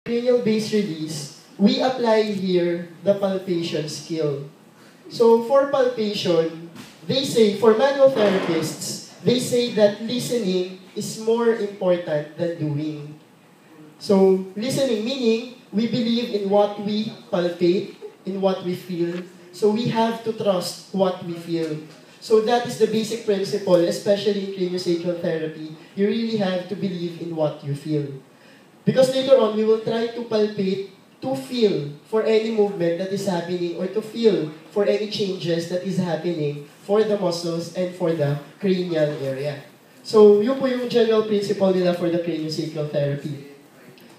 cranial base release, we apply here the palpation skill. So for palpation, they say, for manual therapists, they say that listening is more important than doing. So listening meaning, we believe in what we palpate, in what we feel. So we have to trust what we feel. So that is the basic principle, especially in craniosacral therapy. You really have to believe in what you feel. Because later on, we will try to palpate, to feel for any movement that is happening or to feel for any changes that is happening for the muscles and for the cranial area. So, yun po yung general principle nila for the craniosacral therapy.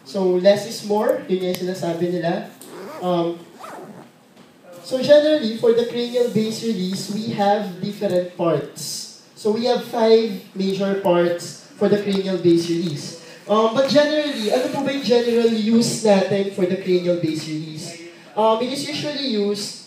So, less is more, yun yung sinasabi nila. So generally, for the cranial base release, we have different parts. So we have 5 major parts for the cranial base release. But generally, ano po ba yung general use natin for the cranial base release? It is usually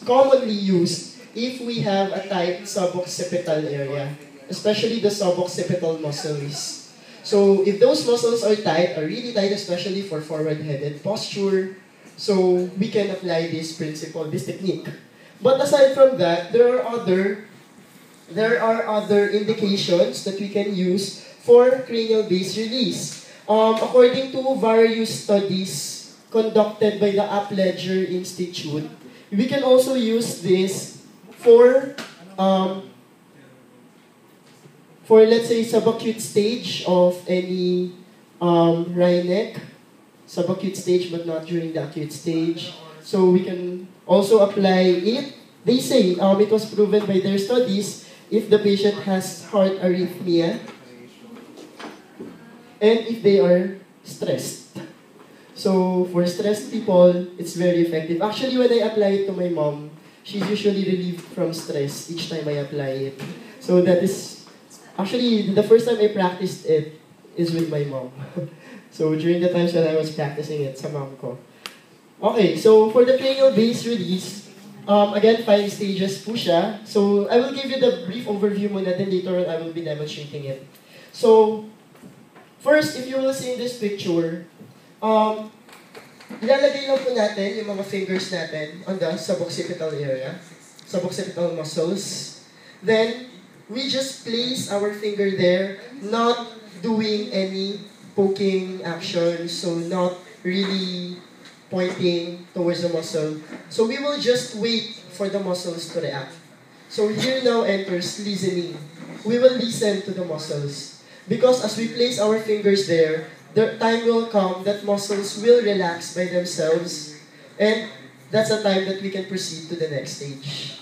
commonly used, if we have a tight suboccipital area, especially the suboccipital muscles. So if those muscles are tight, are really tight, especially for forward-headed posture, so we can apply this principle, this technique. But aside from that, there are other indications that we can use for cranial base release. According to various studies conducted by the Upledger Institute, we can also use this for let's say subacute stage of any Rhineck, subacute stage but not during the acute stage. So we can also apply it. They say it was proven by their studies if the patient has heart arrhythmia and if they are stressed. So for stressed people, it's very effective. Actually, when I apply it to my mom, she's usually relieved from stress each time I apply it. So that is, actually, the first time I practiced it is with my mom. So during the times that I was practicing it sa mom ko. Okay, so for the cranial base release, again, 5 stages po siya. So I will give you the brief overview muna, then later on I will be demonstrating it. So, first, if you will see in this picture, ilalagay lang po natin yung mga fingers natin on the suboccipital area, suboccipital muscles. Then, we just place our finger there, not doing any poking action, so not really pointing towards the muscle. So we will just wait for the muscles to react. So here now enters listening. We will listen to the muscles. Because as we place our fingers there, the time will come that muscles will relax by themselves, and that's the time that we can proceed to the next stage.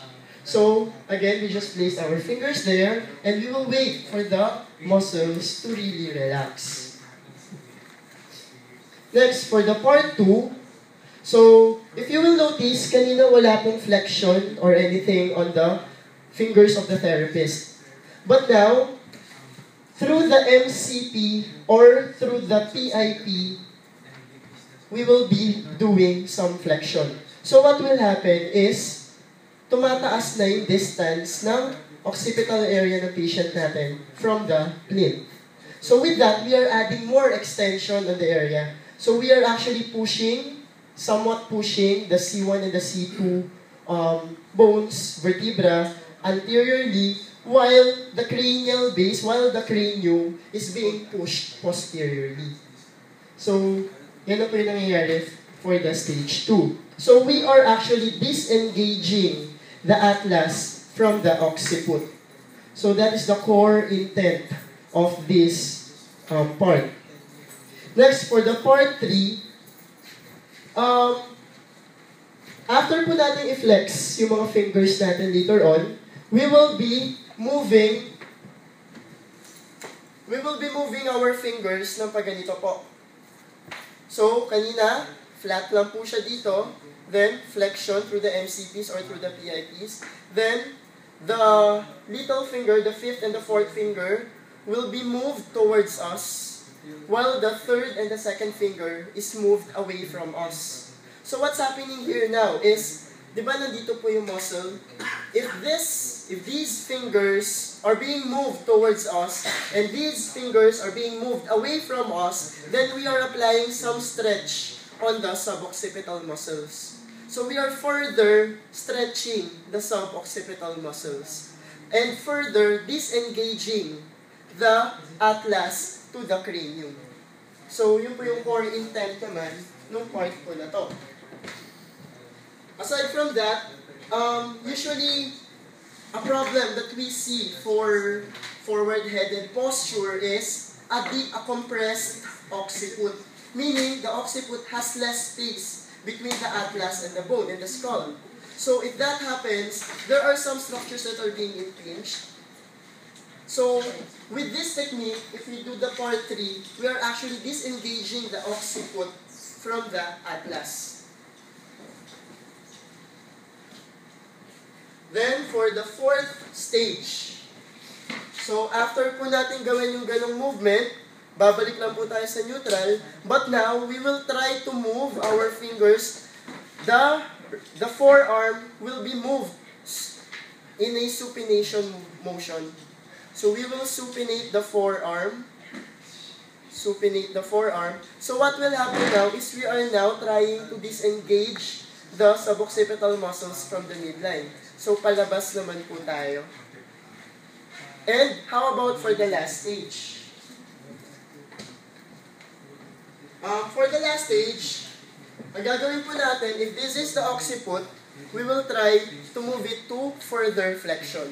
So, again, we just place our fingers there, and we will wait for the muscles to really relax. Next, for the part 2, so, if you will notice, kanina wala pong flexion or anything on the fingers of the therapist. But now, through the MCP or through the PIP, we will be doing some flexion. So what will happen is, tumataas na yung distance ng occipital area ng patient natin from the plinth. So with that, we are adding more extension on the area. So we are actually somewhat pushing the C1 and the C2 bones, vertebra, anteriorly, while the cranial base, while the cranium is being pushed posteriorly. So, yan na po yung nangyayari for the stage 2. So, we are actually disengaging the atlas from the occiput. So, that is the core intent of this part. Next, for the part 3, after po natin i-flex yung mga fingers natin later on, we will be moving our fingers ng pagganito po. So, kanina, flat lang po siya dito, then flexion through the MCPs or through the PIPs, then the little finger, the 5th and the 4th finger, will be moved towards us, while the 3rd and the 2nd finger is moved away from us. So what's happening here now is, di ba nandito po yung muscle? If these fingers are being moved towards us, and these fingers are being moved away from us, then we are applying some stretch on the suboccipital muscles. So we are further stretching the suboccipital muscles and further disengaging the atlas to the cranium. So yun po yung core intent naman nung part po na to. Aside from that, usually a problem that we see for forward-headed posture is a compressed occiput. Meaning, the occiput has less space between the atlas and the bone and the skull. So, if that happens, there are some structures that are being impinged. So, with this technique, if we do the part 3, we are actually disengaging the occiput from the atlas. Then, for the 4th stage, so after po natin gawin yung ganong movement, babalik lang po tayo sa neutral, but now, we will try to move our fingers. The forearm will be moved in a supination motion. So, we will supinate the forearm. Supinate the forearm. So, what will happen now is we are now trying to disengage the suboccipital muscles from the midline. So, palabas naman po tayo. And, how about for the last stage? For the last stage, ang gagawin po natin, if this is the occiput, we will try to move it to further flexion,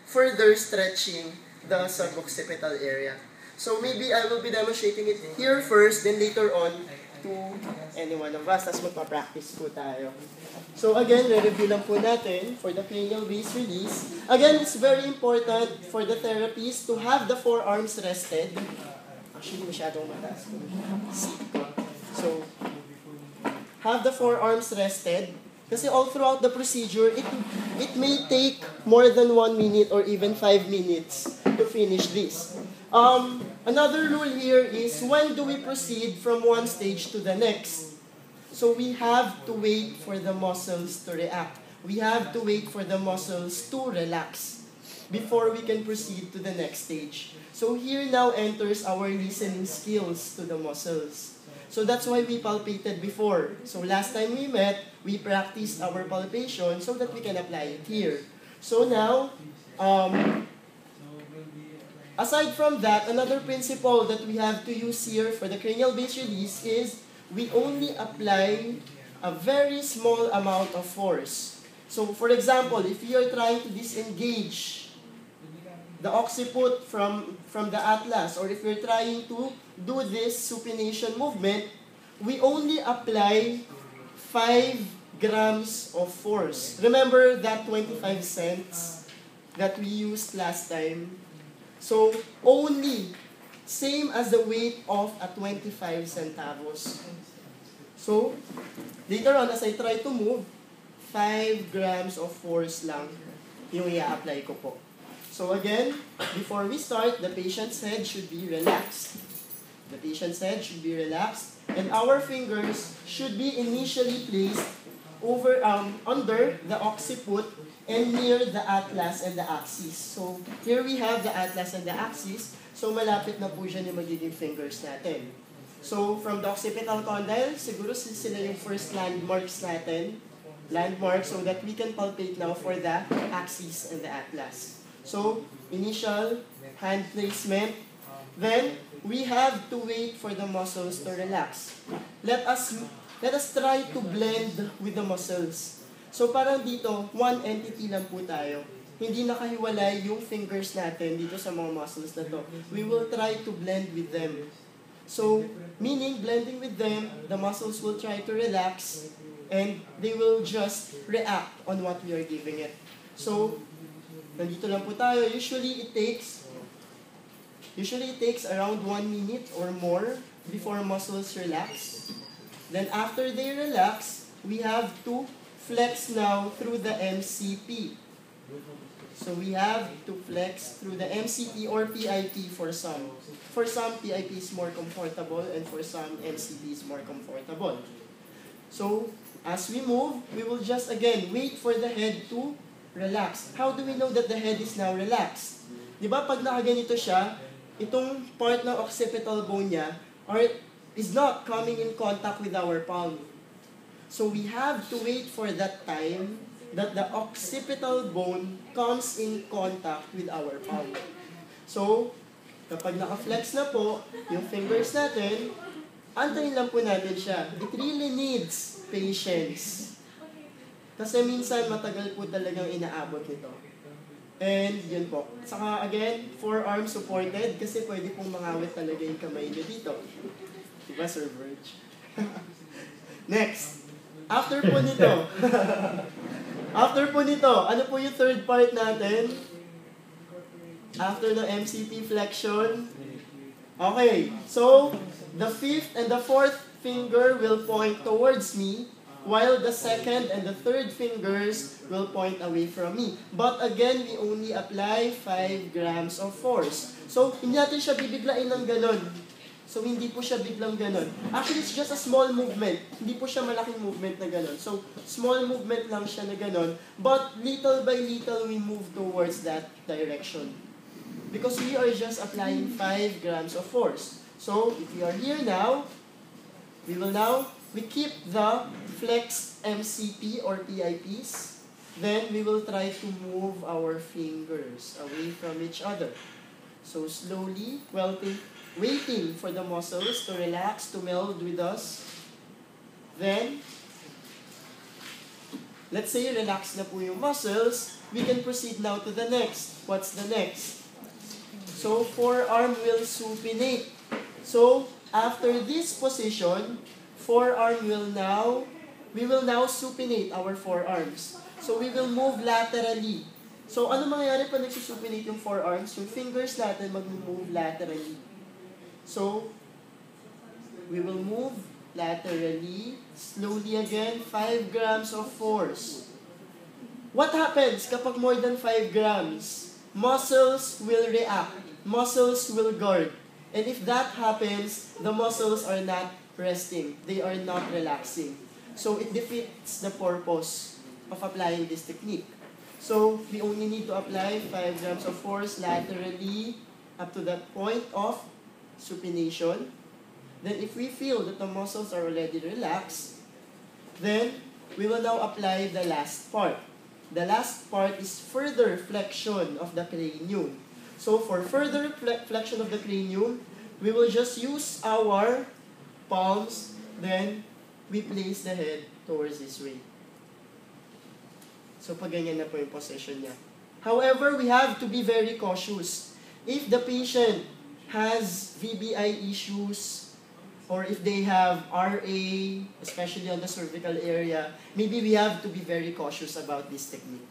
further stretching the suboccipital area. So maybe I will be demonstrating it here first, then later on to any one of us. Tapos magpa-practice po tayo. So again, re-review lang po natin for the cranial base release. Again, it's very important for the therapist to have the forearms rested. Actually, masyadong mataas ko. So, have the forearms rested. Kasi all throughout the procedure, it may take more than 1 minute or even 5 minutes to finish this. Another rule here is when do we proceed from one stage to the next? So we have to wait for the muscles to react. We have to wait for the muscles to relax before we can proceed to the next stage. So here now enters our listening skills to the muscles. So that's why we palpated before. So last time we met, we practiced our palpation so that we can apply it here. So now, aside from that, another principle that we have to use here for the cranial base release is we only apply a very small amount of force. So for example, if you are trying to disengage the occiput from the atlas, or if you're trying to do this supination movement, we only apply 5 grams of force. Remember that 25 cents that we used last time? So, only, same as the weight of a 25 centavos. So, later on, as I try to move, 5 grams of force lang yung i-apply ko po. So again, before we start, the patient's head should be relaxed. The patient's head should be relaxed, and our fingers should be initially placed under the occiput and near the atlas and the axis. So here we have the atlas and the axis, so malapit na po dyan yung magiging fingers natin. So from the occipital condyle, siguro sila yung first landmarks natin. Landmarks so that we can palpate now for the axis and the atlas. So, initial hand placement. Then, we have to wait for the muscles to relax. Let us try to blend with the muscles. So, parang dito, one entity lang po tayo. Hindi nakahiwalay yung fingers natin dito sa mga muscles na to. We will try to blend with them. So, meaning, blending with them, the muscles will try to relax and they will just react on what we are giving it. So, nandito lang po tayo. Usually it takes around 1 minute or more before muscles relax. Then after they relax, we have to flex now through the MCP. So we have to flex through the MCP or PIP for some. For some, PIP is more comfortable and for some, MCP is more comfortable. So as we move, we will just again wait for the head to relax. How do we know that the head is now relaxed? Di ba pag nakaganito siya, itong part ng occipital bone niya, or is not coming in contact with our palm. So we have to wait for that time that the occipital bone comes in contact with our palm. So, kapag naka-flex na po yung fingers natin, antayin lang po natin siya. It really needs patience. Kasi minsan matagal po talagang inaabot nito. And yun po. Saka again, forearm supported kasi pwede pong mangawit talaga yung kamay nyo dito. Diba, Sir Verge? Next. After po nito, ano po yung third part natin? After the MCP flexion. Okay, so the fifth and the fourth finger will point towards me, while the second and the third fingers will point away from me. But again, we only apply 5 grams of force. So, hindi natin siya bibiglain ng ganon. So, hindi po siya biglang ganon. Actually, it's just a small movement. Hindi po siya malaking movement na ganon. So, small movement lang siya na ganon. But little by little, we move towards that direction. Because we are just applying 5 grams of force. So, if we are here now, we keep the flexed MCP or PIPs. Then, we will try to move our fingers away from each other. So, slowly, waiting for the muscles to relax, to meld with us. Then, let's say relax na po yung muscles, we can proceed now to the next. What's the next? So, forearm will supinate. So, after this position, we will now supinate our forearms. So, we will move laterally. So, ano mangyayari pa nagsusupinate yung forearms? Yung fingers natin mag-move laterally. So, we will move laterally, slowly again, 5 grams of force. What happens kapag more than 5 grams? Muscles will react. Muscles will guard. And if that happens, the muscles are not resting. They are not relaxing. So, it defeats the purpose of applying this technique. So, we only need to apply 5 grams of force laterally up to that point of supination. Then if we feel that the muscles are already relaxed, then we will now apply the last part. The last part is further flexion of the cranium. So for further flexion of the cranium, we will just use our palms, then we place the head towards this way. So pag ganyan na po yung position niya. However, we have to be very cautious. If the patient has VBI issues, or if they have RA, especially on the cervical area, maybe we have to be very cautious about this technique.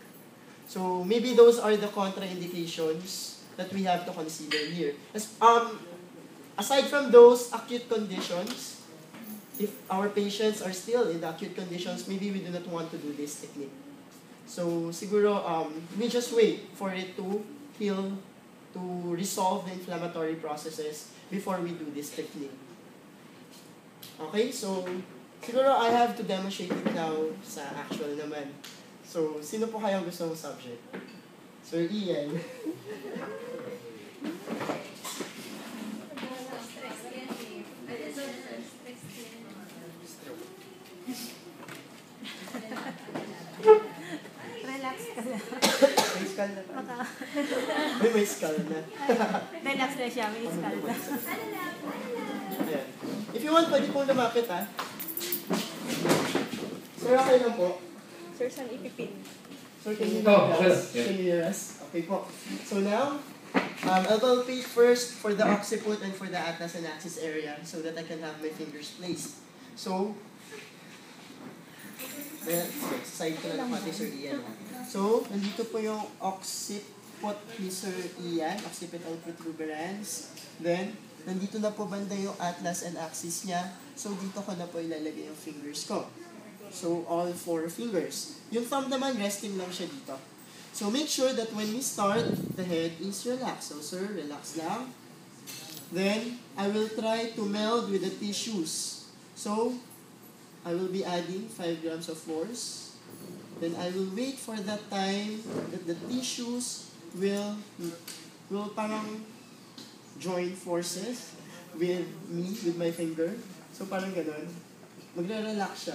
So maybe those are the contraindications that we have to consider here. Aside from those acute conditions, if our patients are still in the acute conditions, maybe we do not want to do this technique. So siguro, we just wait for it to heal, to resolve the inflammatory processes before we do this technique. Okay, so siguro I have to demonstrate it now sa actual naman. So, sino po kayang gusto mong subject? Sir Ian. Relax ka lang. May skull na ba? May skull na. Relax na siya, may skull na. Ayan. If you want, pwede pong lumapit, ha? Sir, okay lang po. Sir, saan ipipin? Sir, can you hear us? Okay po. So now, I'll palpate first for the occiput and for the atlas and axis area so that I can have my fingers placed. So, side ko na lang pati Sir Ian. So, nandito po yung occiput ni Sir Ian, occipital protuberance. Then, nandito na po banda yung atlas and axis niya. So, dito ko na po ilalagay yung fingers ko. So, all 4 fingers. Yung thumb naman, resting lang siya dito. So, make sure that when we start, the head is relaxed. So, sir, relax lang. Then, I will try to meld with the tissues. So, I will be adding 5 grams of force. Then, I will wait for that time that the tissues will parang join forces with me, with my finger. So parang ganun. Magre-relax siya.